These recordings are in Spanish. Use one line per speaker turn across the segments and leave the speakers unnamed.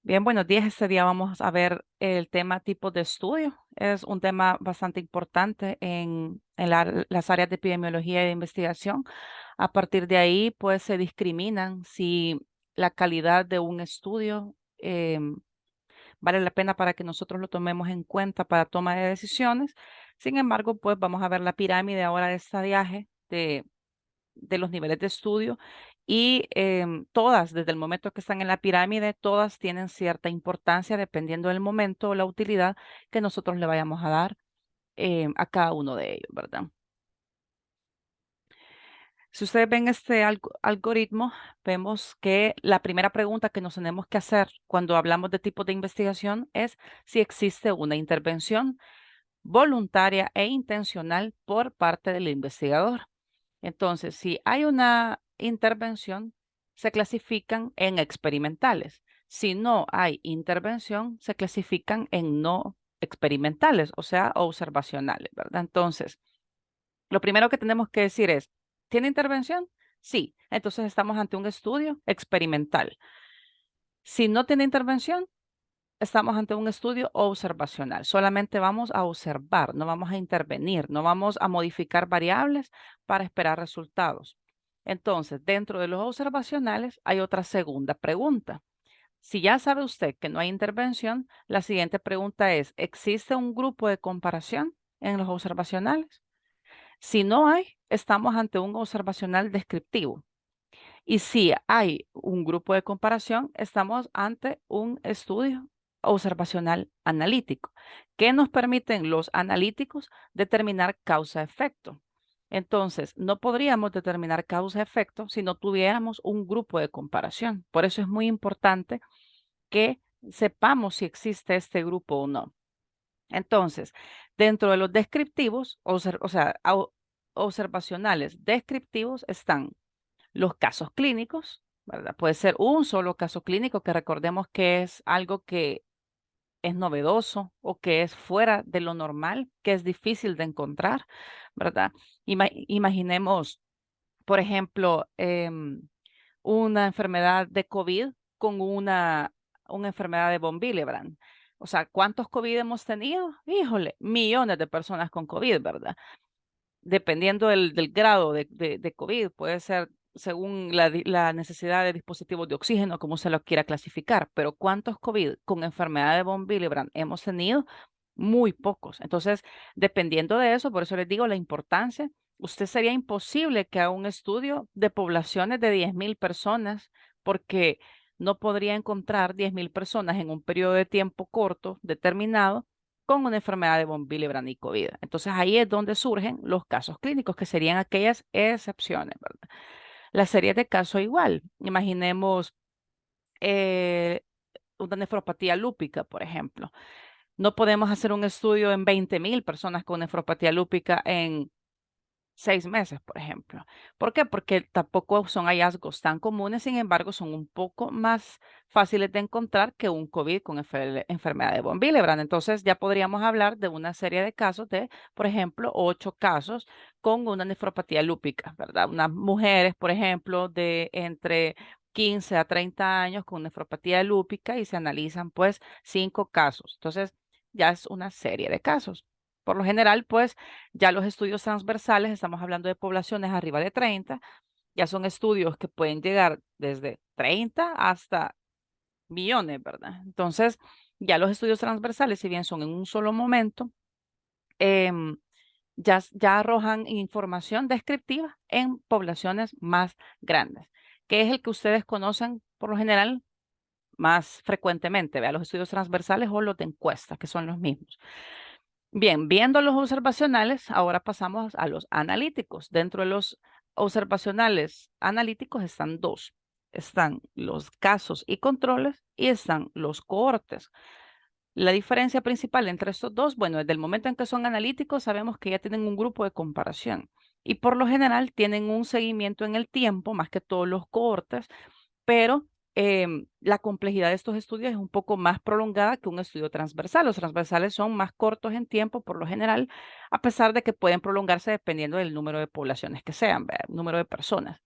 Bien, buenos días. Este día vamos a ver el tema tipo de estudio. Es un tema bastante importante en las áreas de epidemiología y de investigación. A partir de ahí, pues se discriminan si la calidad de un estudio vale la pena para que nosotros lo tomemos en cuenta para toma de decisiones. Sin embargo, pues vamos a ver la pirámide ahora de estadiaje de los niveles de estudio y todas, desde el momento que están en la pirámide, todas tienen cierta importancia dependiendo del momento o la utilidad que nosotros le vayamos a dar a cada uno de ellos, ¿verdad? Si ustedes ven este algoritmo, vemos que la primera pregunta que nos tenemos que hacer cuando hablamos de tipos de investigación es si existe una intervención voluntaria e intencional por parte del investigador. Entonces, si hay una intervención, se clasifican en experimentales. Si no hay intervención, se clasifican en no experimentales, o sea, observacionales, ¿verdad? Entonces, lo primero que tenemos que decir es, ¿tiene intervención? Sí. Entonces estamos ante un estudio experimental. Si no tiene intervención, estamos ante un estudio observacional. Solamente vamos a observar, no vamos a intervenir, no vamos a modificar variables para esperar resultados. Entonces, dentro de los observacionales hay otra segunda pregunta. Si ya sabe usted que no hay intervención, la siguiente pregunta es, ¿existe un grupo de comparación en los observacionales? Si no hay, estamos ante un observacional descriptivo. Y si hay un grupo de comparación, estamos ante un estudio observacional analítico. ¿Qué nos permiten los analíticos? Determinar causa-efecto. Entonces, no podríamos determinar causa-efecto si no tuviéramos un grupo de comparación. Por eso es muy importante que sepamos si existe este grupo o no. Entonces, dentro de los descriptivos, o sea, observacionales descriptivos están los casos clínicos, ¿verdad? Puede ser un solo caso clínico que recordemos que es algo que es novedoso o que es fuera de lo normal, que es difícil de encontrar, ¿verdad? Imaginemos, por ejemplo, una enfermedad de COVID con una enfermedad de von Willebrand. O sea, ¿cuántos COVID hemos tenido? Híjole, millones de personas con COVID, ¿verdad? Dependiendo del grado de COVID, puede ser según la necesidad de dispositivos de oxígeno, como se lo quiera clasificar, pero ¿cuántos COVID con enfermedad de von Willebrand hemos tenido? Muy pocos. Entonces, dependiendo de eso, por eso les digo la importancia, usted sería imposible que haga un estudio de poblaciones de 10.000 personas, porque no podría encontrar 10.000 personas en un periodo de tiempo corto determinado con una enfermedad de von Willebrand y COVID. Entonces ahí es donde surgen los casos clínicos, que serían aquellas excepciones, ¿verdad? La serie de casos igual. Imaginemos eh, una nefropatía lúpica, por ejemplo. No podemos hacer un estudio en 20.000 personas con nefropatía lúpica en 6 meses, por ejemplo. ¿Por qué? Porque tampoco son hallazgos tan comunes, sin embargo, son un poco más fáciles de encontrar que un COVID con enfermedad de von Willebrand. Entonces, ya podríamos hablar de una serie de casos de, por ejemplo, 8 casos con una nefropatía lúpica, ¿verdad? Unas mujeres, por ejemplo, de entre 15 a 30 años con nefropatía lúpica y se analizan, pues, 5 casos. Entonces, ya es una serie de casos. Por lo general, pues, ya los estudios transversales, estamos hablando de poblaciones arriba de 30, ya son estudios que pueden llegar desde 30 hasta millones, ¿verdad? Entonces, ya los estudios transversales, si bien son en un solo momento, em, ya arrojan información descriptiva en poblaciones más grandes, que es el que ustedes conocen por lo general más frecuentemente, vea, los estudios transversales o los de encuesta, que son los mismos. Bien, viendo los observacionales, ahora pasamos a los analíticos. Dentro de los observacionales analíticos están dos. Están los casos y controles y están los cohortes. La diferencia principal entre estos dos, bueno, desde el momento en que son analíticos, sabemos que ya tienen un grupo de comparación y por lo general tienen un seguimiento en el tiempo, más que todos los cohortes, pero la complejidad de estos estudios es un poco más prolongada que un estudio transversal. Los transversales son más cortos en tiempo por lo general, a pesar de que pueden prolongarse dependiendo del número de poblaciones que sean, ¿verdad? Número de personas.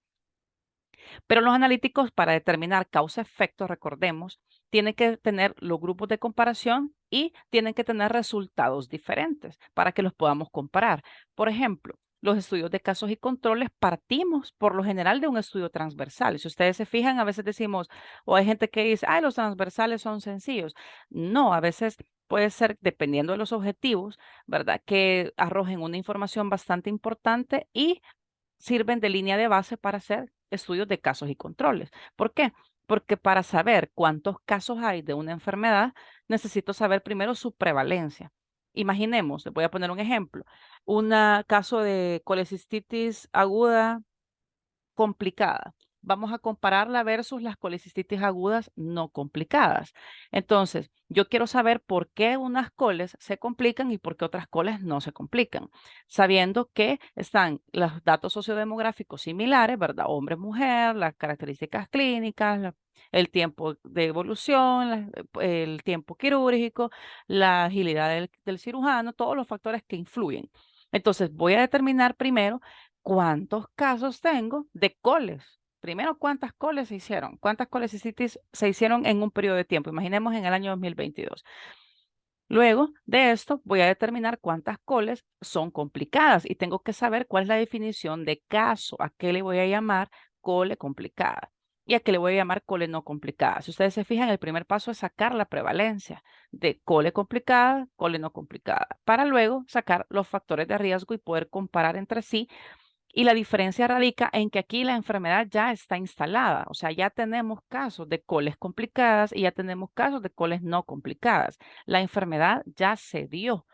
Pero los analíticos, para determinar causa-efecto, recordemos, tienen que tener los grupos de comparación y tienen que tener resultados diferentes para que los podamos comparar. Por ejemplo, los estudios de casos y controles partimos por lo general de un estudio transversal. Y si ustedes se fijan, a veces decimos, o hay gente que dice, ay, los transversales son sencillos. No, a veces puede ser, dependiendo de los objetivos, ¿verdad? Que arrojen una información bastante importante y sirven de línea de base para hacer estudios de casos y controles. ¿Por qué? Porque para saber cuántos casos hay de una enfermedad, necesito saber primero su prevalencia. Imaginemos, les voy a poner un ejemplo, un caso de colecistitis aguda complicada. Vamos a compararla versus las colecistitis agudas no complicadas. Entonces, yo quiero saber por qué unas coles se complican y por qué otras coles no se complican, sabiendo que están los datos sociodemográficos similares, ¿verdad? Hombre, mujer, las características clínicas, el tiempo de evolución, el tiempo quirúrgico, la agilidad del cirujano, todos los factores que influyen. Entonces, voy a determinar primero cuántos casos tengo de coles. Primero, ¿cuántas coles se hicieron? ¿Cuántas colecistitis se hicieron en un periodo de tiempo? Imaginemos en el año 2022. Luego de esto, voy a determinar cuántas coles son complicadas y tengo que saber cuál es la definición de caso, a qué le voy a llamar cole complicada y a qué le voy a llamar cole no complicada. Si ustedes se fijan, el primer paso es sacar la prevalencia de cole complicada, cole no complicada, para luego sacar los factores de riesgo y poder comparar entre sí, y la diferencia radica en que aquí la enfermedad ya está instalada, o sea, ya tenemos casos de coles complicadas y ya tenemos casos de coles no complicadas. La enfermedad ya se dio,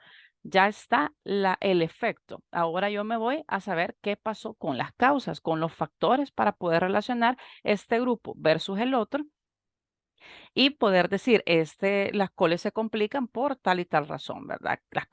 ya está el efecto. Ahora yo me voy a saber qué pasó con las causas, con los factores para poder relacionar este grupo versus el otro y poder decir, las coles se complican por tal y tal razón, ¿verdad? Las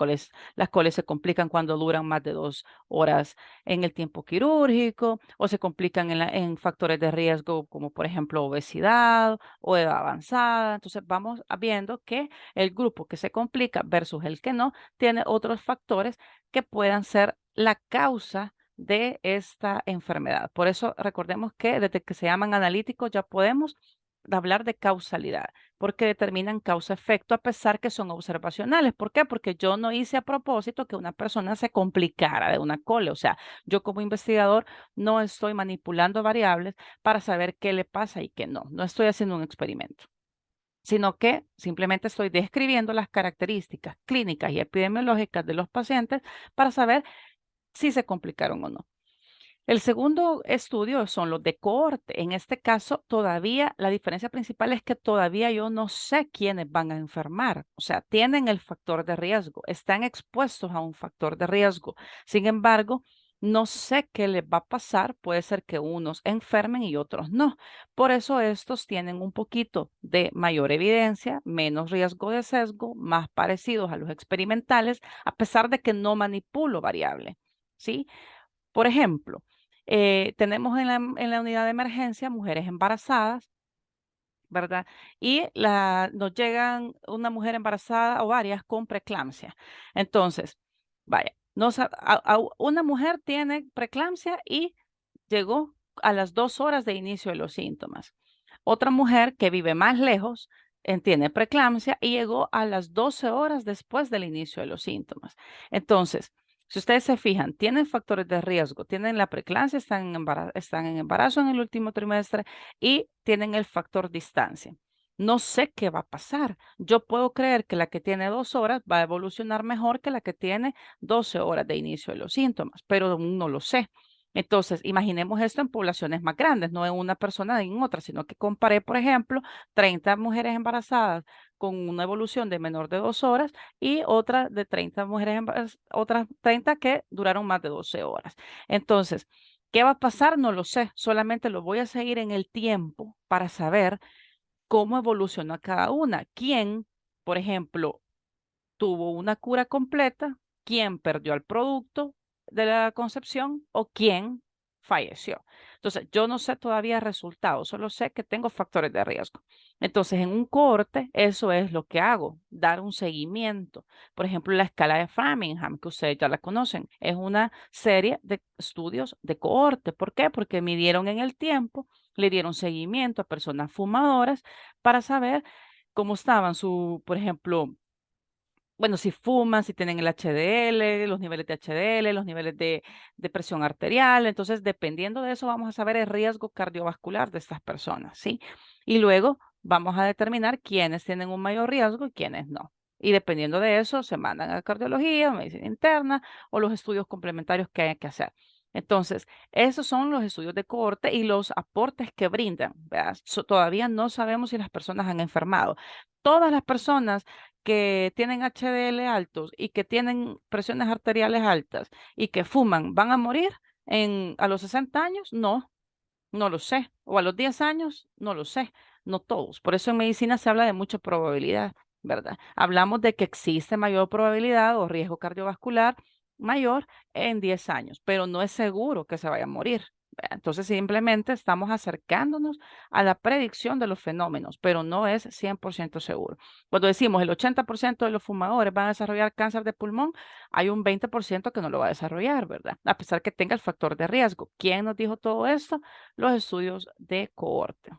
coles se complican cuando duran más de 2 horas en el tiempo quirúrgico o se complican en factores de riesgo como por ejemplo obesidad o edad avanzada. Entonces vamos viendo que el grupo que se complica versus el que no tiene otros factores que puedan ser la causa de esta enfermedad. Por eso recordemos que desde que se llaman analíticos ya podemos hablar de causalidad, porque determinan causa-efecto a pesar que son observacionales. ¿Por qué? Porque yo no hice a propósito que una persona se complicara de una cole. O sea, yo como investigador no estoy manipulando variables para saber qué le pasa y qué no. No estoy haciendo un experimento, sino que simplemente estoy describiendo las características clínicas y epidemiológicas de los pacientes para saber si se complicaron o no. El segundo estudio son los de cohorte. En este caso, todavía la diferencia principal es que todavía yo no sé quiénes van a enfermar. O sea, tienen el factor de riesgo, están expuestos a un factor de riesgo. Sin embargo, no sé qué les va a pasar. Puede ser que unos enfermen y otros no. Por eso estos tienen un poquito de mayor evidencia, menos riesgo de sesgo, más parecidos a los experimentales, a pesar de que no manipulo variable. ¿Sí? Por ejemplo, tenemos en la unidad de emergencia mujeres embarazadas, ¿verdad? Y nos llegan una mujer embarazada o varias con preeclampsia. Entonces, vaya, una mujer tiene preeclampsia y llegó a las 2 horas de inicio de los síntomas. Otra mujer que vive más lejos tiene preeclampsia y llegó a las 12 horas después del inicio de los síntomas. Entonces, si ustedes se fijan, tienen factores de riesgo, tienen la preeclampsia, están en embarazo en el último trimestre y tienen el factor distancia. No sé qué va a pasar. Yo puedo creer que la que tiene 2 horas va a evolucionar mejor que la que tiene 12 horas de inicio de los síntomas, pero aún no lo sé. Entonces, imaginemos esto en poblaciones más grandes, no en una persona y en otra, sino que comparé, por ejemplo, 30 mujeres embarazadas con una evolución de menor de 2 horas y otra de 30 mujeres otras 30 que duraron más de 12 horas. Entonces, ¿qué va a pasar? No lo sé, solamente lo voy a seguir en el tiempo para saber cómo evolucionó cada una. ¿Quién, por ejemplo, tuvo una cura completa, quién perdió el producto de la concepción o quién falleció? Entonces, yo no sé todavía resultados, solo sé que tengo factores de riesgo. Entonces, en un cohorte, eso es lo que hago, dar un seguimiento. Por ejemplo, la escala de Framingham, que ustedes ya la conocen, es una serie de estudios de cohorte. ¿Por qué? Porque midieron en el tiempo le dieron seguimiento a personas fumadoras para saber cómo estaban por ejemplo, bueno, si fuman, si tienen el HDL, los niveles de HDL, los niveles de presión arterial. Entonces, dependiendo de eso, vamos a saber el riesgo cardiovascular de estas personas, ¿sí? Y luego vamos a determinar quiénes tienen un mayor riesgo y quiénes no. Y dependiendo de eso, se mandan a cardiología, medicina interna o los estudios complementarios que hay que hacer. Entonces, esos son los estudios de cohorte y los aportes que brindan, ¿verdad? Todavía no sabemos si las personas han enfermado. Todas las personas que tienen HDL altos y que tienen presiones arteriales altas y que fuman, ¿van a morir a los 60 años? No, no lo sé. O a los 10 años, no lo sé. No todos. Por eso en medicina se habla de mucha probabilidad, ¿verdad? Hablamos de que existe mayor probabilidad o riesgo cardiovascular mayor en 10 años, pero no es seguro que se vaya a morir. ¿Verdad? Entonces simplemente estamos acercándonos a la predicción de los fenómenos, pero no es 100% seguro. Cuando decimos el 80% de los fumadores van a desarrollar cáncer de pulmón, hay un 20% que no lo va a desarrollar, ¿verdad? A pesar que tenga el factor de riesgo. ¿Quién nos dijo todo esto? Los estudios de cohorte.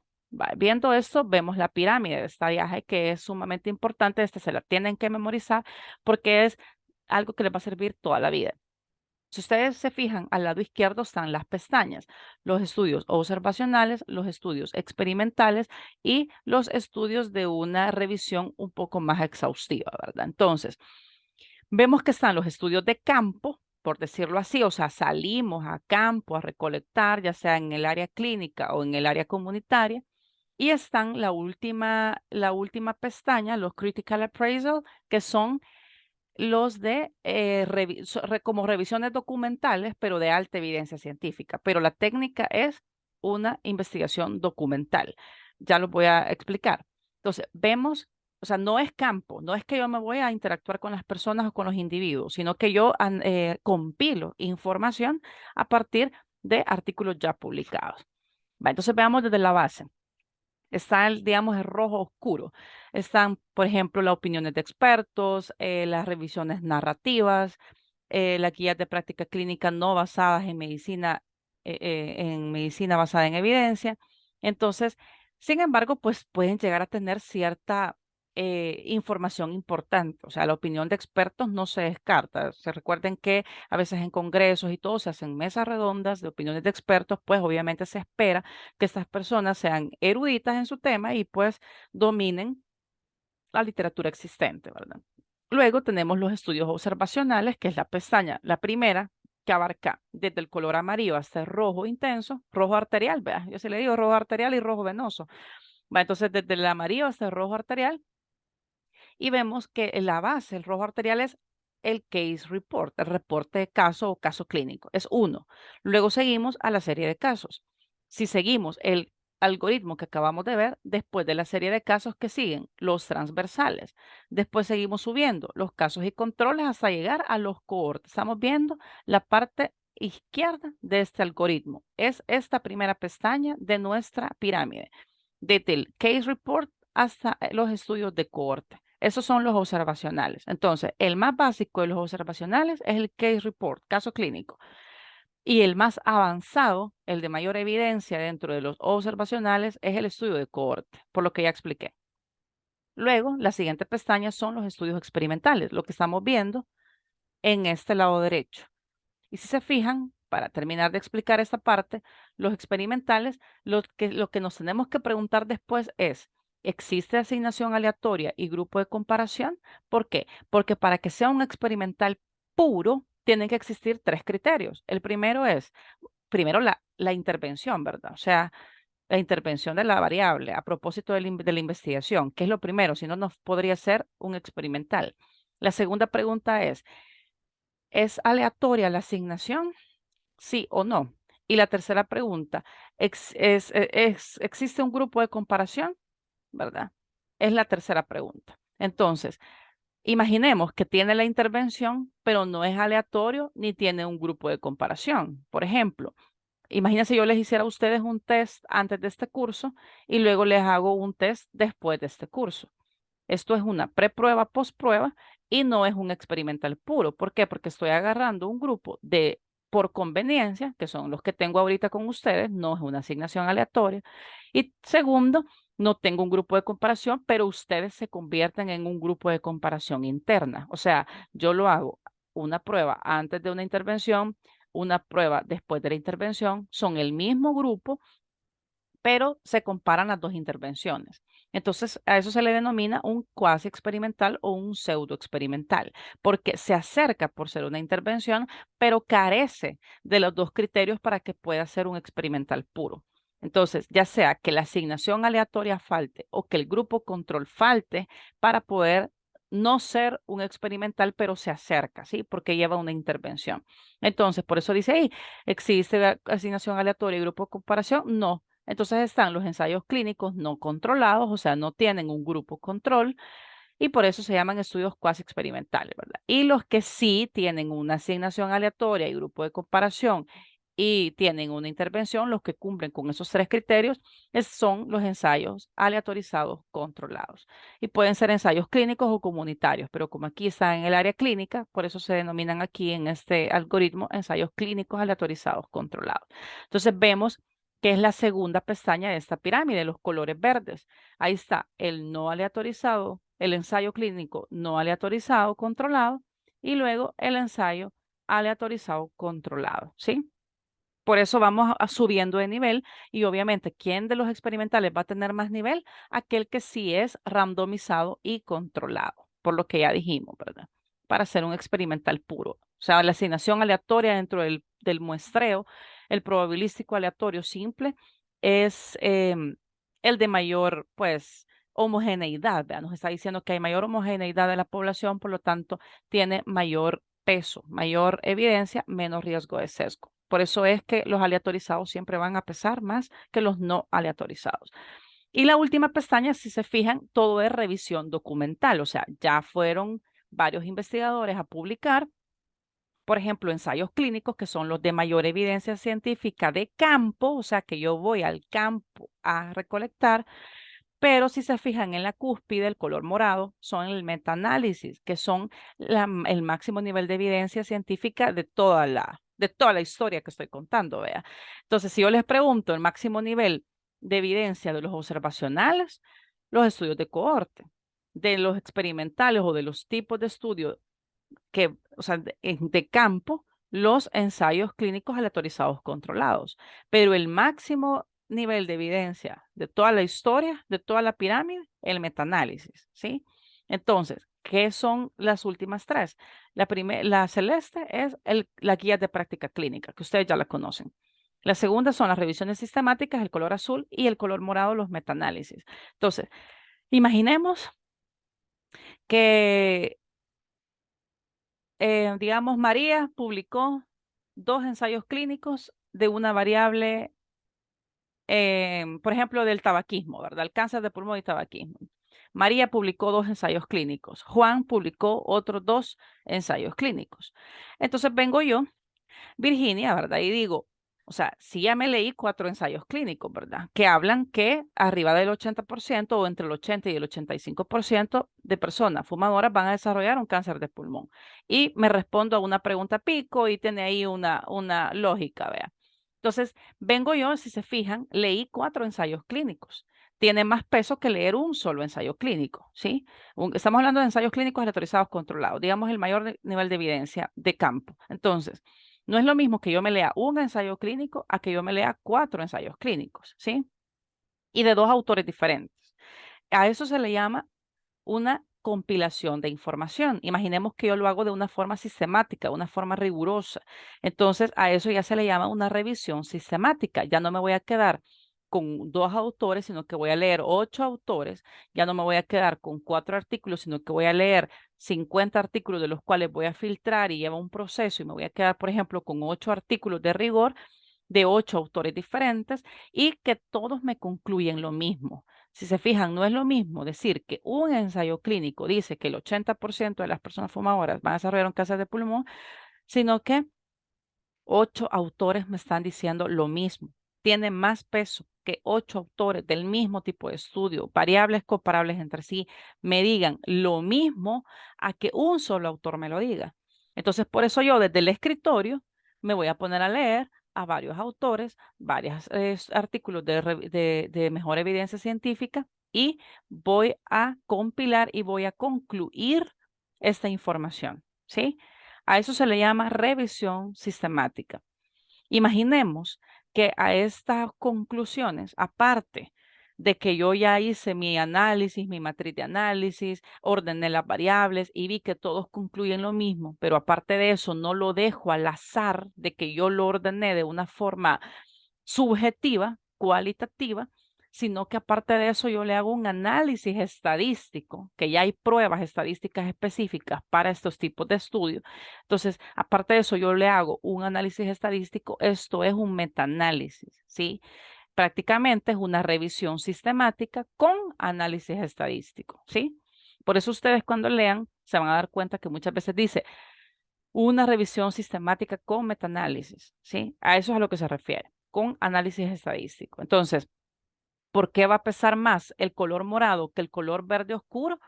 Viendo esto, vemos la pirámide de esta viaje que es sumamente importante. Se la tienen que memorizar porque es algo que les va a servir toda la vida. Si ustedes se fijan, al lado izquierdo están las pestañas, los estudios observacionales, los estudios experimentales y los estudios de una revisión un poco más exhaustiva, ¿verdad? Entonces, vemos que están los estudios de campo, por decirlo así, o sea, salimos a campo a recolectar, ya sea en el área clínica o en el área comunitaria, y están la última pestaña, los Critical Appraisal, que son los de como revisiones documentales, pero de alta evidencia científica. Pero la técnica es una investigación documental. Ya lo voy a explicar. Entonces, vemos, o sea, no es campo, no es que yo me voy a interactuar con las personas o con los individuos, sino que yo compilo información a partir de artículos ya publicados. Entonces, veamos desde la base. Está digamos, el rojo oscuro. Están, por ejemplo, las opiniones de expertos, las revisiones narrativas, las guías de práctica clínica no basadas en medicina basada en evidencia. Entonces, sin embargo, pues pueden llegar a tener cierta información importante. O sea, la opinión de expertos no se descarta. Se recuerden que a veces en congresos y todo se hacen mesas redondas de opiniones de expertos, pues obviamente se espera que estas personas sean eruditas en su tema y pues dominen la literatura existente, ¿verdad? Luego tenemos los estudios observacionales, que es la pestaña, la primera, que abarca desde el color amarillo hasta el rojo intenso, rojo arterial, vea, yo se le digo rojo arterial y rojo venoso. Entonces, desde el amarillo hasta el rojo arterial, y vemos que la base, el rojo arterial es el case report, el reporte de caso o caso clínico, es uno. Luego seguimos a la serie de casos. Si seguimos el algoritmo que acabamos de ver, después de la serie de casos que siguen, los transversales. Después seguimos subiendo los casos y controles hasta llegar a los cohortes. Estamos viendo la parte izquierda de este algoritmo. Es esta primera pestaña de nuestra pirámide, desde el case report hasta los estudios de cohorte. Esos son los observacionales. Entonces, el más básico de los observacionales es el case report, caso clínico. Y el más avanzado, el de mayor evidencia dentro de los observacionales, es el estudio de cohorte, por lo que ya expliqué. Luego, la siguiente pestaña son los estudios experimentales, lo que estamos viendo en este lado derecho. Y si se fijan, para terminar de explicar esta parte, los experimentales, lo que nos tenemos que preguntar después es, ¿existe asignación aleatoria y grupo de comparación? ¿Por qué? Porque para que sea un experimental puro, tienen que existir tres criterios. El primero es, primero la intervención, ¿verdad? O sea, la intervención de la variable a propósito de la investigación, ¿qué es lo primero? Si no, no podría ser un experimental. La segunda pregunta ¿es aleatoria la asignación? Sí o no. Y la tercera pregunta, ¿existe un grupo de comparación? ¿Verdad? Es la tercera pregunta. Entonces, imaginemos que tiene la intervención, pero no es aleatorio ni tiene un grupo de comparación. Por ejemplo, imagínense yo les hiciera a ustedes un test antes de este curso y luego les hago un test después de este curso. Esto es una preprueba, postprueba y no es un experimental puro. ¿Por qué? Porque estoy agarrando un grupo de por conveniencia, que son los que tengo ahorita con ustedes, no es una asignación aleatoria. Y segundo, no tengo un grupo de comparación, pero ustedes se convierten en un grupo de comparación interna. O sea, yo lo hago una prueba antes de una intervención, una prueba después de la intervención, son el mismo grupo, pero se comparan las dos intervenciones. Entonces, a eso se le denomina un cuasi experimental o un pseudo experimental, porque se acerca por ser una intervención, pero carece de los dos criterios para que pueda ser un experimental puro. Entonces, ya sea que la asignación aleatoria falte o que el grupo control falte para poder no ser un experimental, pero se acerca, ¿sí? Porque lleva una intervención. Entonces, por eso dice ahí, ¿existe asignación aleatoria y grupo de comparación? No. Entonces están los ensayos clínicos no controlados, o sea, no tienen un grupo control y por eso se llaman estudios cuasi experimentales, ¿verdad? Y los que sí tienen una asignación aleatoria y grupo de comparación y tienen una intervención, los que cumplen con esos tres criterios, son los ensayos aleatorizados controlados. Y pueden ser ensayos clínicos o comunitarios, pero como aquí está en el área clínica, por eso se denominan aquí en este algoritmo ensayos clínicos aleatorizados controlados. Entonces vemos que es la segunda pestaña de esta pirámide, los colores verdes. Ahí está el no aleatorizado, el ensayo clínico no aleatorizado controlado y luego el ensayo aleatorizado controlado, ¿sí? Por eso vamos subiendo de nivel y obviamente, ¿quién de los experimentales va a tener más nivel? Aquel que sí es randomizado y controlado, por lo que ya dijimos, ¿verdad? Para ser un experimental puro. O sea, la asignación aleatoria dentro del muestreo, el probabilístico aleatorio simple, es el de mayor, pues, homogeneidad, ¿verdad? Nos está diciendo que hay mayor homogeneidad de la población, por lo tanto, tiene mayor peso, mayor evidencia, menos riesgo de sesgo. Por eso es que los aleatorizados siempre van a pesar más que los no aleatorizados. Y la última pestaña, si se fijan, todo es revisión documental, o sea, ya fueron varios investigadores a publicar, por ejemplo, ensayos clínicos, que son los de mayor evidencia científica de campo, o sea, que yo voy al campo a recolectar, pero si se fijan en la cúspide, el color morado, son el metaanálisis, que son el máximo nivel de evidencia científica de toda la historia que estoy contando, vea. Entonces, si yo les pregunto el máximo nivel de evidencia de los observacionales, los estudios de cohorte, de los experimentales o de los tipos de estudios que, o sea, de campo, los ensayos clínicos aleatorizados controlados. Pero el máximo nivel de evidencia de toda la historia, de toda la pirámide, el metaanálisis, ¿sí? Entonces, ¿qué son las últimas tres? La celeste es la guía de práctica clínica, que ustedes ya la conocen. La segunda son las revisiones sistemáticas, el color azul, y el color morado, los metaanálisis. Entonces, imaginemos que digamos, María publicó dos ensayos clínicos de una variable, por ejemplo, del tabaquismo, ¿verdad? El cáncer de pulmón y tabaquismo. María publicó dos ensayos clínicos. Juan publicó otros dos ensayos clínicos. Entonces vengo yo, Virginia, ¿verdad? Y digo, o sea, si ya me leí cuatro ensayos clínicos, ¿verdad? Que hablan que arriba del 80% o entre el 80 y el 85% de personas fumadoras van a desarrollar un cáncer de pulmón. Y me respondo a una pregunta pico y tiene ahí una lógica, vea. Entonces, vengo yo, si se fijan, leí cuatro ensayos clínicos. Tiene más peso que leer un solo ensayo clínico, ¿sí? Estamos hablando de ensayos clínicos aleatorizados controlados, digamos el mayor nivel de evidencia de campo. Entonces, no es lo mismo que yo me lea un ensayo clínico a que yo me lea cuatro ensayos clínicos, ¿sí? Y de dos autores diferentes. A eso se le llama una compilación de información. Imaginemos que yo lo hago de una forma sistemática, de una forma rigurosa. Entonces, a eso ya se le llama una revisión sistemática. Ya no me voy a quedar con dos autores, sino que voy a leer 8 autores. Ya no me voy a quedar con 4 artículos, sino que voy a leer 50 artículos de los cuales voy a filtrar y lleva un proceso y me voy a quedar, por ejemplo, con 8 artículos de rigor de 8 autores diferentes y que todos me concluyen lo mismo. Si se fijan, no es lo mismo decir que un ensayo clínico dice que el 80% de las personas fumadoras van a desarrollar un cáncer de pulmón, sino que 8 autores me están diciendo lo mismo. Tiene más peso que 8 autores del mismo tipo de estudio, variables comparables entre sí, me digan lo mismo a que un solo autor me lo diga. Entonces, por eso yo desde el escritorio me voy a poner a leer a varios autores, varios artículos de mejor evidencia científica y voy a compilar y voy a concluir esta información, ¿sí? A eso se le llama revisión sistemática. Imaginemos que a estas conclusiones, aparte de que yo ya hice mi análisis, mi matriz de análisis, ordené las variables y vi que todos concluyen lo mismo, pero aparte de eso no lo dejo al azar de que yo lo ordené de una forma subjetiva, cualitativa, sino que aparte de eso yo le hago un análisis estadístico, que ya hay pruebas estadísticas específicas para estos tipos de estudios. Entonces, aparte de eso, yo le hago un análisis estadístico, esto es un metaanálisis, ¿sí? Prácticamente es una revisión sistemática con análisis estadístico, ¿sí? Por eso ustedes cuando lean se van a dar cuenta que muchas veces dice una revisión sistemática con metaanálisis, ¿sí? A eso es a lo que se refiere, con análisis estadístico. Entonces, ¿por qué va a pesar más el color morado que el color verde oscuro?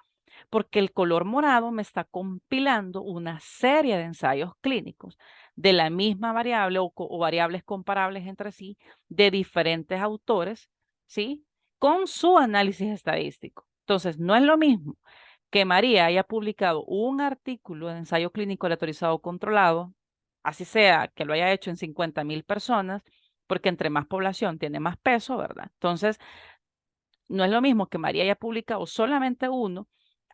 Porque el color morado me está compilando una serie de ensayos clínicos de la misma variable o variables comparables entre sí de diferentes autores, ¿sí? Con su análisis estadístico. Entonces, no es lo mismo que María haya publicado un artículo de ensayo clínico aleatorizado controlado, así sea que lo haya hecho en 50,000 personas, porque entre más población tiene más peso, ¿verdad? Entonces, no es lo mismo que María haya publicado solamente uno,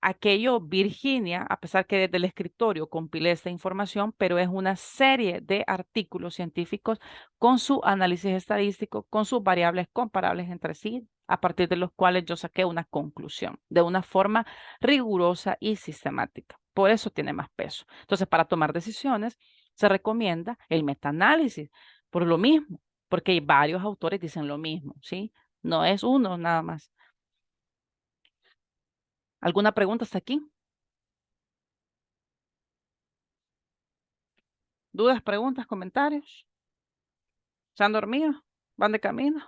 aquello Virginia, a pesar que desde el escritorio compilé esta información, pero es una serie de artículos científicos con su análisis estadístico, con sus variables comparables entre sí, a partir de los cuales yo saqué una conclusión de una forma rigurosa y sistemática. Por eso tiene más peso. Entonces, para tomar decisiones, se recomienda el metaanálisis, por lo mismo, porque varios autores dicen lo mismo, ¿sí? No es uno nada más. ¿Alguna pregunta hasta aquí? ¿Dudas, preguntas, comentarios? ¿Se han dormido? ¿Van de camino?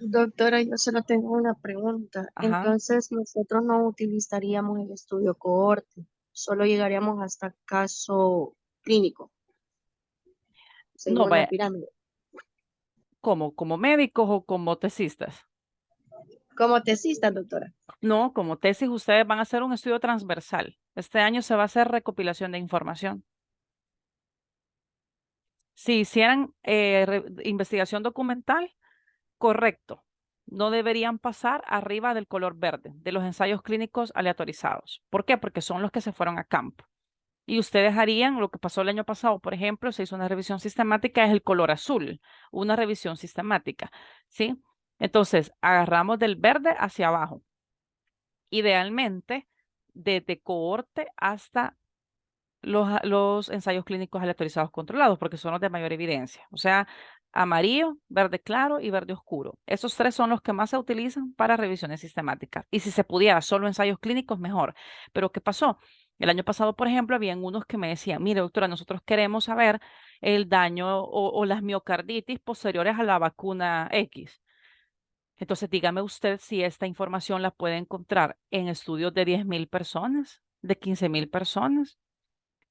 Doctora, yo solo tengo una pregunta.
Ajá.
Entonces, nosotros no utilizaríamos el estudio cohorte, solo llegaríamos hasta caso clínico,
No,
según la
vaya,
pirámide.
¿cómo? ¿Como médicos o como tesistas?
Como tesista, doctora.
No, como tesis ustedes van a hacer un estudio transversal. Este año se va a hacer recopilación de información. Si hicieran investigación documental, correcto. No deberían pasar arriba del color verde, de los ensayos clínicos aleatorizados. ¿Por qué? Porque son los que se fueron a campo. Y ustedes harían lo que pasó el año pasado, por ejemplo, se hizo una revisión sistemática, es el color azul, una revisión sistemática, ¿sí? Entonces, agarramos del verde hacia abajo, idealmente desde cohorte hasta los ensayos clínicos aleatorizados controlados, porque son los de mayor evidencia. O sea, amarillo, verde claro y verde oscuro. Esos tres son los que más se utilizan para revisiones sistemáticas. Y si se pudiera solo ensayos clínicos, mejor. Pero ¿qué pasó? El año pasado, por ejemplo, habían unos que me decían, mire, doctora, nosotros queremos saber el daño o las miocarditis posteriores a la vacuna X. Entonces, dígame usted si esta información la puede encontrar en estudios de 10,000 personas, de 15,000 personas.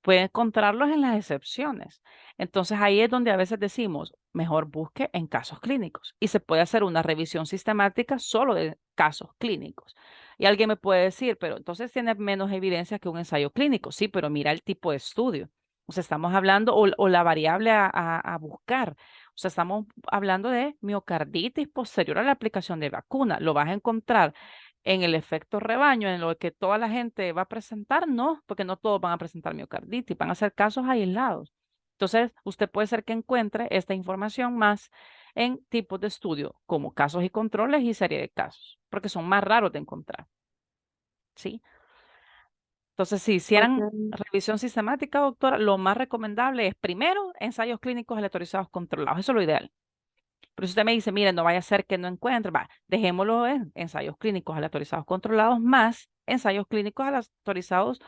Puede encontrarlos en las excepciones. Entonces ahí es donde a veces decimos, mejor busque en casos clínicos y se puede hacer una revisión sistemática solo de casos clínicos. Y alguien me puede decir, pero entonces tiene menos evidencia que un ensayo clínico. Sí, pero mira el tipo de estudio. O sea, estamos hablando, o la variable a buscar. O sea, estamos hablando de miocarditis posterior a la aplicación de vacuna. Lo vas a encontrar en el efecto rebaño, en lo que toda la gente va a presentar, no, porque no todos van a presentar miocarditis, van a ser casos aislados. Entonces, usted puede ser que encuentre esta información más en tipos de estudio, como casos y controles y serie de casos, porque son más raros de encontrar, ¿sí? Entonces, si
Ok.
hicieran revisión sistemática, doctora, lo más recomendable es primero ensayos clínicos aleatorizados controlados, eso es lo ideal. Pero si usted me dice, mire, no vaya a ser que no encuentre, va, dejémoslo en ensayos clínicos aleatorizados controlados más ensayos clínicos aleatorizados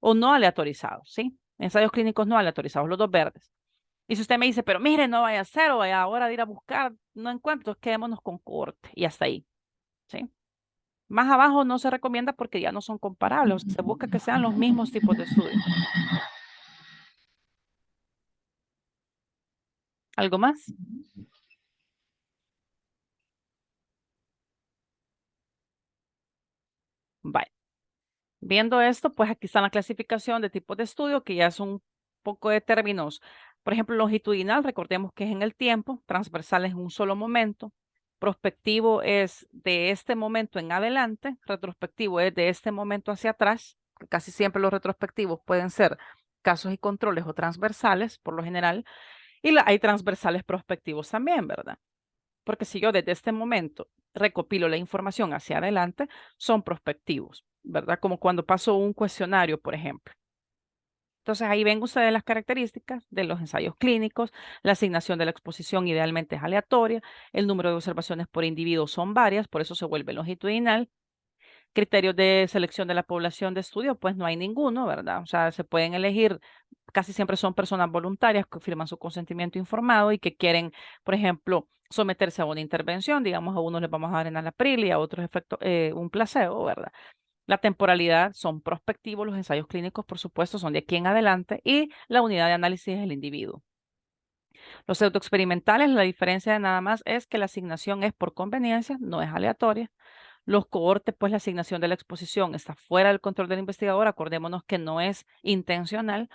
o no aleatorizados, ¿sí? Ensayos clínicos no aleatorizados, los dos verdes. Y si usted me dice, pero mire, no vaya a ser o vaya ahora de ir a buscar, no encuentro, entonces quedémonos con corte y hasta ahí, ¿sí? Más abajo no se recomienda porque ya no son comparables, o sea, se busca que sean los mismos tipos de estudios. ¿Algo más? Vale. Viendo esto, pues aquí está la clasificación de tipos de estudio, que ya es un poco de términos. Por ejemplo, longitudinal, recordemos que es en el tiempo, transversal es en un solo momento, prospectivo es de este momento en adelante, retrospectivo es de este momento hacia atrás, que casi siempre los retrospectivos pueden ser casos y controles o transversales, por lo general, y hay transversales prospectivos también, ¿verdad? Porque si yo desde este momento recopilo la información hacia adelante, son prospectivos, ¿verdad? Como cuando paso un cuestionario, por ejemplo. Entonces ahí ven ustedes las características de los ensayos clínicos, la asignación de la exposición idealmente es aleatoria, el número de observaciones por individuo son varias, por eso se vuelve longitudinal. Criterios de selección de la población de estudio, pues no hay ninguno, ¿verdad? O sea, se pueden elegir, casi siempre son personas voluntarias que firman su consentimiento informado y que quieren, por ejemplo, someterse a una intervención, digamos, a unos les vamos a dar enalapril y a otros un placebo, ¿verdad? La temporalidad son prospectivos, los ensayos clínicos, por supuesto, son de aquí en adelante y la unidad de análisis es el individuo. Los pseudoexperimentales, la diferencia de nada más es que la asignación es por conveniencia, no es aleatoria. Los cohortes, pues la asignación de la exposición está fuera del control del investigador. Acordémonos que no es intencional,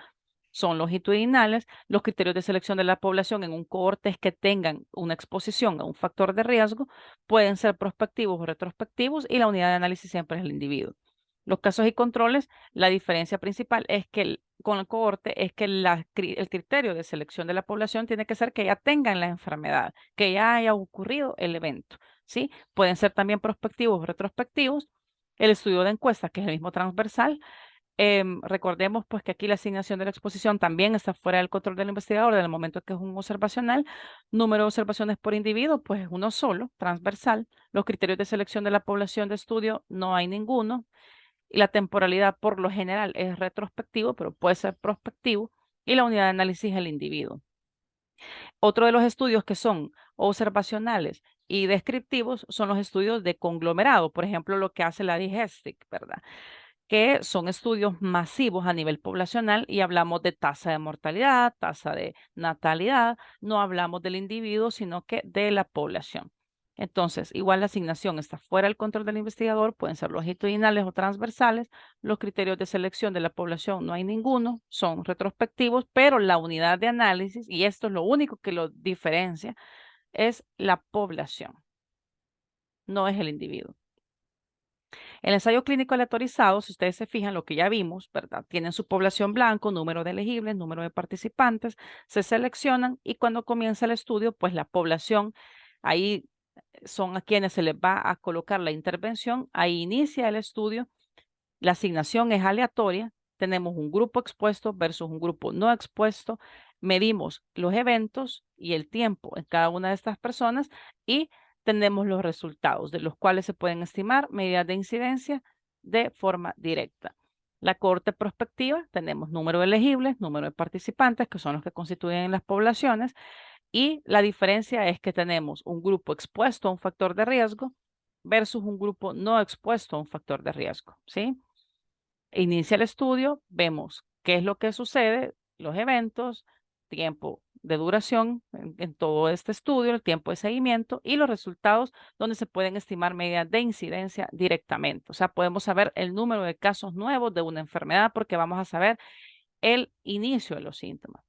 son longitudinales. Los criterios de selección de la población en un cohorte es que tengan una exposición a un factor de riesgo, pueden ser prospectivos o retrospectivos y la unidad de análisis siempre es el individuo. Los casos y controles, la diferencia principal es que con el cohorte es que el criterio de selección de la población tiene que ser que ya tengan la enfermedad, que ya haya ocurrido el evento, ¿sí? Pueden ser también prospectivos o retrospectivos. El estudio de encuesta, que es el mismo transversal, recordemos pues que aquí la asignación de la exposición también está fuera del control del investigador en el momento que es un observacional. Número de observaciones por individuo, pues es uno solo, transversal. Los criterios de selección de la población de estudio no hay ninguno. Y la temporalidad por lo general es retrospectivo, pero puede ser prospectivo. Y la unidad de análisis es el individuo. Otro de los estudios que son observacionales y descriptivos son los estudios de conglomerado, por ejemplo, lo que hace la Digestic, ¿verdad? Que son estudios masivos a nivel poblacional y hablamos de tasa de mortalidad, tasa de natalidad, no hablamos del individuo, sino que de la población. Entonces, igual la asignación está fuera del control del investigador, pueden ser longitudinales o transversales. Los criterios de selección de la población no hay ninguno, son retrospectivos, pero la unidad de análisis, y esto es lo único que lo diferencia, es la población, no es el individuo. El ensayo clínico aleatorizado, si ustedes se fijan, lo que ya vimos, ¿verdad? Tienen su población blanco, número de elegibles, número de participantes, se seleccionan y cuando comienza el estudio, pues la población, ahí son a quienes se les va a colocar la intervención, ahí inicia el estudio, la asignación es aleatoria, tenemos un grupo expuesto versus un grupo no expuesto, medimos los eventos y el tiempo en cada una de estas personas y tenemos los resultados, de los cuales se pueden estimar medidas de incidencia de forma directa. La cohorte prospectiva, tenemos número de elegibles, número de participantes, que son los que constituyen las poblaciones, y la diferencia es que tenemos un grupo expuesto a un factor de riesgo versus un grupo no expuesto a un factor de riesgo, ¿sí? Inicia el estudio, vemos qué es lo que sucede, los eventos, tiempo de duración en todo este estudio, el tiempo de seguimiento y los resultados donde se pueden estimar medidas de incidencia directamente. O sea, podemos saber el número de casos nuevos de una enfermedad porque vamos a saber el inicio de los síntomas.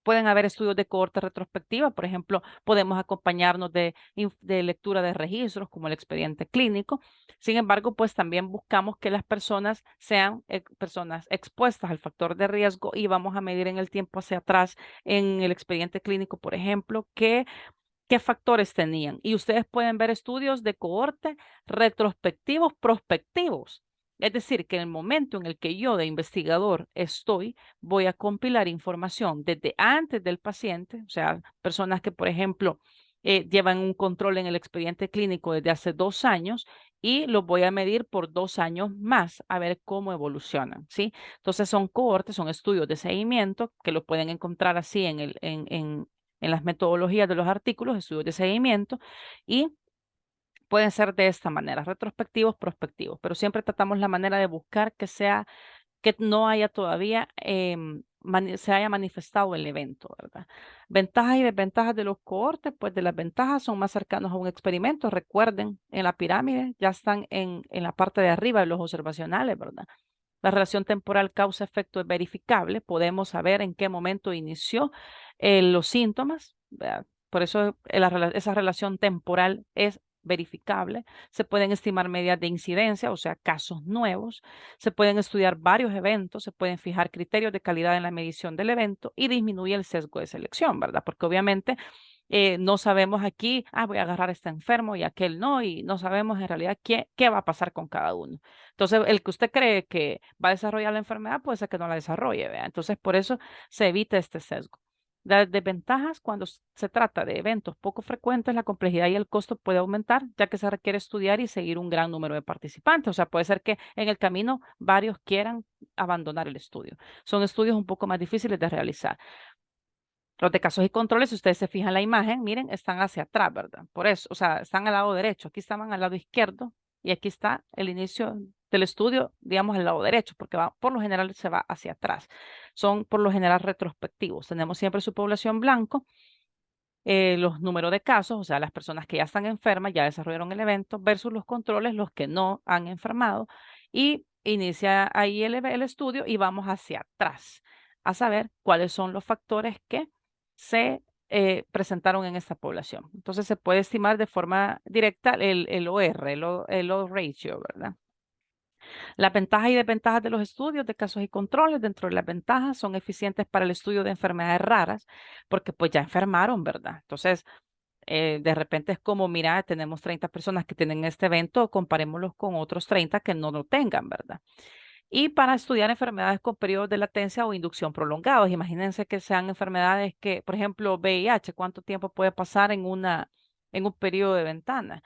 Pueden haber estudios de cohorte retrospectiva, por ejemplo, podemos acompañarnos de lectura de registros como el expediente clínico. Sin embargo, pues también buscamos que las personas sean personas expuestas al factor de riesgo y vamos a medir en el tiempo hacia atrás en el expediente clínico, por ejemplo, qué factores tenían. Y ustedes pueden ver estudios de cohorte retrospectivos, prospectivos. Es decir, que en el momento en el que yo de investigador estoy, voy a compilar información desde antes del paciente, o sea, personas que, por ejemplo, llevan un control en el expediente clínico desde hace 2 años y los voy a medir por 2 años más a ver cómo evolucionan, ¿sí? Entonces son cohortes, son estudios de seguimiento que lo pueden encontrar así en las metodologías de los artículos, estudios de seguimiento y pueden ser de esta manera, retrospectivos, prospectivos, pero siempre tratamos la manera de buscar que sea, que no haya todavía se haya manifestado el evento, ¿verdad? Ventajas y desventajas de los cohortes, pues de las ventajas son más cercanos a un experimento. Recuerden, en la pirámide ya están en la parte de arriba de los observacionales, ¿verdad? La relación temporal causa-efecto es verificable. Podemos saber en qué momento inició los síntomas, ¿verdad? Por eso esa relación temporal es verificable. Se pueden estimar medidas de incidencia, o sea, casos nuevos. Se pueden estudiar varios eventos, se pueden fijar criterios de calidad en la medición del evento y disminuye el sesgo de selección, ¿verdad? Porque obviamente no sabemos aquí, voy a agarrar a este enfermo y aquel no, y no sabemos en realidad qué va a pasar con cada uno. Entonces, el que usted cree que va a desarrollar la enfermedad puede ser que no la desarrolle, ¿vea? Entonces, por eso se evita este sesgo. Las desventajas, cuando se trata de eventos poco frecuentes, la complejidad y el costo puede aumentar, ya que se requiere estudiar y seguir un gran número de participantes. O sea, puede ser que en el camino varios quieran abandonar el estudio. Son estudios un poco más difíciles de realizar. Los de casos y controles, si ustedes se fijan en la imagen, miren, están hacia atrás, ¿verdad? Por eso, o sea, están al lado derecho. Aquí estaban al lado izquierdo y aquí está el inicio del estudio, digamos, al lado derecho, porque por lo general se va hacia atrás. Son por lo general retrospectivos. Tenemos siempre su población blanco, los números de casos, o sea, las personas que ya están enfermas, ya desarrollaron el evento, versus los controles, los que no han enfermado. Y inicia ahí el estudio y vamos hacia atrás a saber cuáles son los factores que se presentaron en esta población. Entonces se puede estimar de forma directa el OR, el odds ratio, ¿verdad? Las ventajas y desventajas de los estudios de casos y controles. Dentro de las ventajas son eficientes para el estudio de enfermedades raras, porque pues ya enfermaron, ¿verdad? Entonces, de repente es como, mira, tenemos 30 personas que tienen este evento, comparémoslos con otros 30 que no lo tengan, ¿verdad? Y para estudiar enfermedades con periodos de latencia o inducción prolongados. Imagínense que sean enfermedades que, por ejemplo, VIH, ¿cuánto tiempo puede pasar en un periodo de ventana?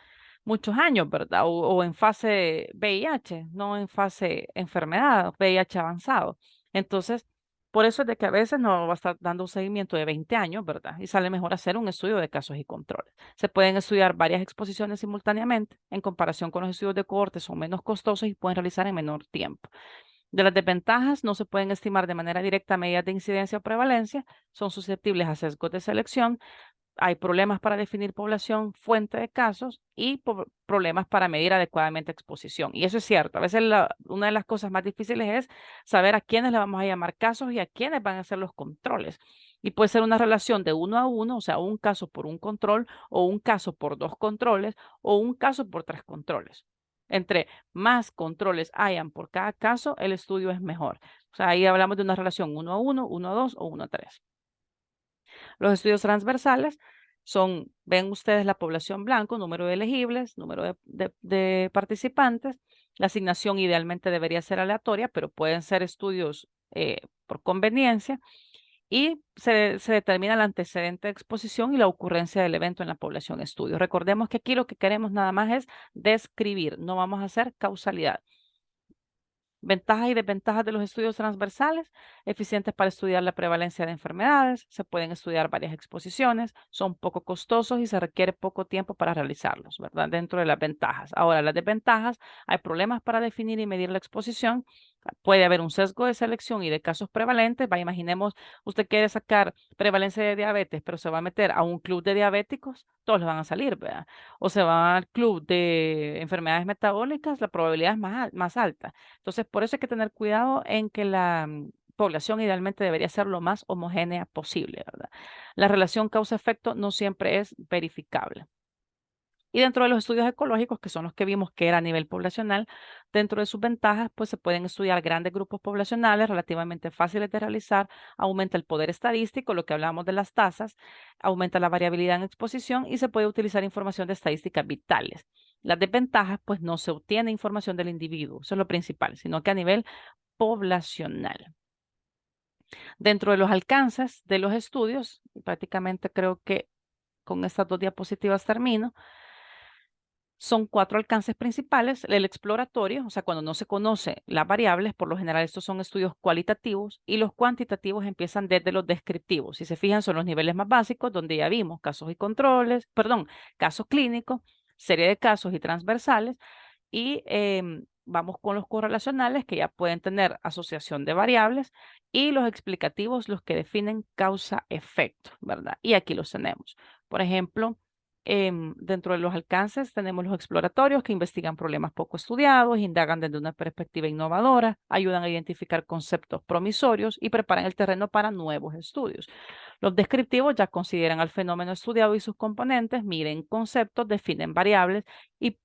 Muchos años, ¿verdad? O en fase VIH, no en fase enfermedad, VIH avanzado. Entonces, por eso es de que a veces no va a estar dando un seguimiento de 20 años, ¿verdad? Y sale mejor hacer un estudio de casos y controles. Se pueden estudiar varias exposiciones simultáneamente en comparación con los estudios de cohorte, son menos costosos y pueden realizar en menor tiempo. De las desventajas, no se pueden estimar de manera directa medidas de incidencia o prevalencia, son susceptibles a sesgos de selección, hay problemas para definir población, fuente de casos y problemas para medir adecuadamente exposición. Y eso es cierto. A veces una de las cosas más difíciles es saber a quiénes le vamos a llamar casos y a quiénes van a ser los controles. Y puede ser una relación de 1 a 1, o sea, un caso por un control o un caso por 2 controles o un caso por 3 controles. Entre más controles hayan por cada caso, el estudio es mejor. O sea, ahí hablamos de una relación 1 a 1, 1 a 2 o 1 a 3. Los estudios transversales son, ven ustedes la población blanco, número de elegibles, número de participantes. La asignación idealmente debería ser aleatoria, pero pueden ser estudios por conveniencia. Y se determina el antecedente de exposición y la ocurrencia del evento en la población estudio. Recordemos que aquí lo que queremos nada más es describir, no vamos a hacer causalidad. Ventajas y desventajas de los estudios transversales, eficientes para estudiar la prevalencia de enfermedades, se pueden estudiar varias exposiciones, son poco costosos y se requiere poco tiempo para realizarlos, ¿verdad? Dentro de las ventajas. Ahora, las desventajas, hay problemas para definir y medir la exposición, puede haber un sesgo de selección y de casos prevalentes. Imaginemos, usted quiere sacar prevalencia de diabetes, pero se va a meter a un club de diabéticos, todos le van a salir, ¿verdad? O se va al club de enfermedades metabólicas, la probabilidad es más alta. Entonces, por eso hay que tener cuidado en que la población idealmente debería ser lo más homogénea posible, ¿verdad? La relación causa-efecto no siempre es verificable. Y dentro de los estudios ecológicos, que son los que vimos que era a nivel poblacional, dentro de sus ventajas, pues se pueden estudiar grandes grupos poblacionales relativamente fáciles de realizar, aumenta el poder estadístico, lo que hablamos de las tasas, aumenta la variabilidad en exposición y se puede utilizar información de estadísticas vitales. Las desventajas, pues no se obtiene información del individuo, eso es lo principal, sino que a nivel poblacional. Dentro de los alcances de los estudios, y prácticamente creo que con estas dos diapositivas termino. Son 4 alcances principales. El exploratorio, o sea, cuando no se conoce las variables, por lo general estos son estudios cualitativos y los cuantitativos empiezan desde los descriptivos. Si se fijan, son los niveles más básicos donde ya vimos casos y controles, perdón, casos clínicos, serie de casos y transversales. Y vamos con los correlacionales que ya pueden tener asociación de variables y los explicativos, los que definen causa-efecto, ¿verdad? Y aquí los tenemos. Por ejemplo, dentro de los alcances tenemos los exploratorios que investigan problemas poco estudiados, indagan desde una perspectiva innovadora, ayudan a identificar conceptos promisorios y preparan el terreno para nuevos estudios. Los descriptivos ya consideran al fenómeno estudiado y sus componentes, miden conceptos, definen variables y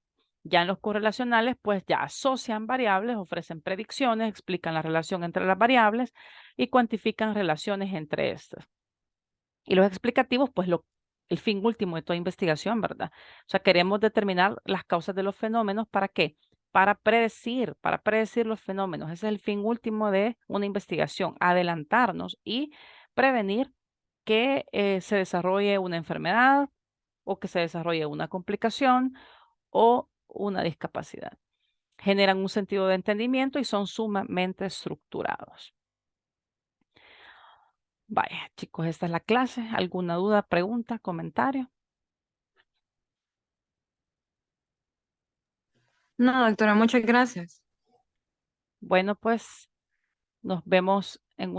ya en los correlacionales, pues ya asocian variables, ofrecen predicciones, explican la relación entre las variables y cuantifican relaciones entre estas. Y los explicativos, pues el fin último de toda investigación, ¿verdad? O sea, queremos determinar las causas de los fenómenos. ¿Para qué? Para predecir los fenómenos. Ese es el fin último de una investigación, adelantarnos y prevenir que se desarrolle una enfermedad o que se desarrolle una complicación o una discapacidad. Generan un sentido de entendimiento y son sumamente estructurados. Vaya, chicos, esta es la clase. ¿Alguna duda, pregunta, comentario?
No, doctora, muchas gracias.
Bueno, pues nos vemos en una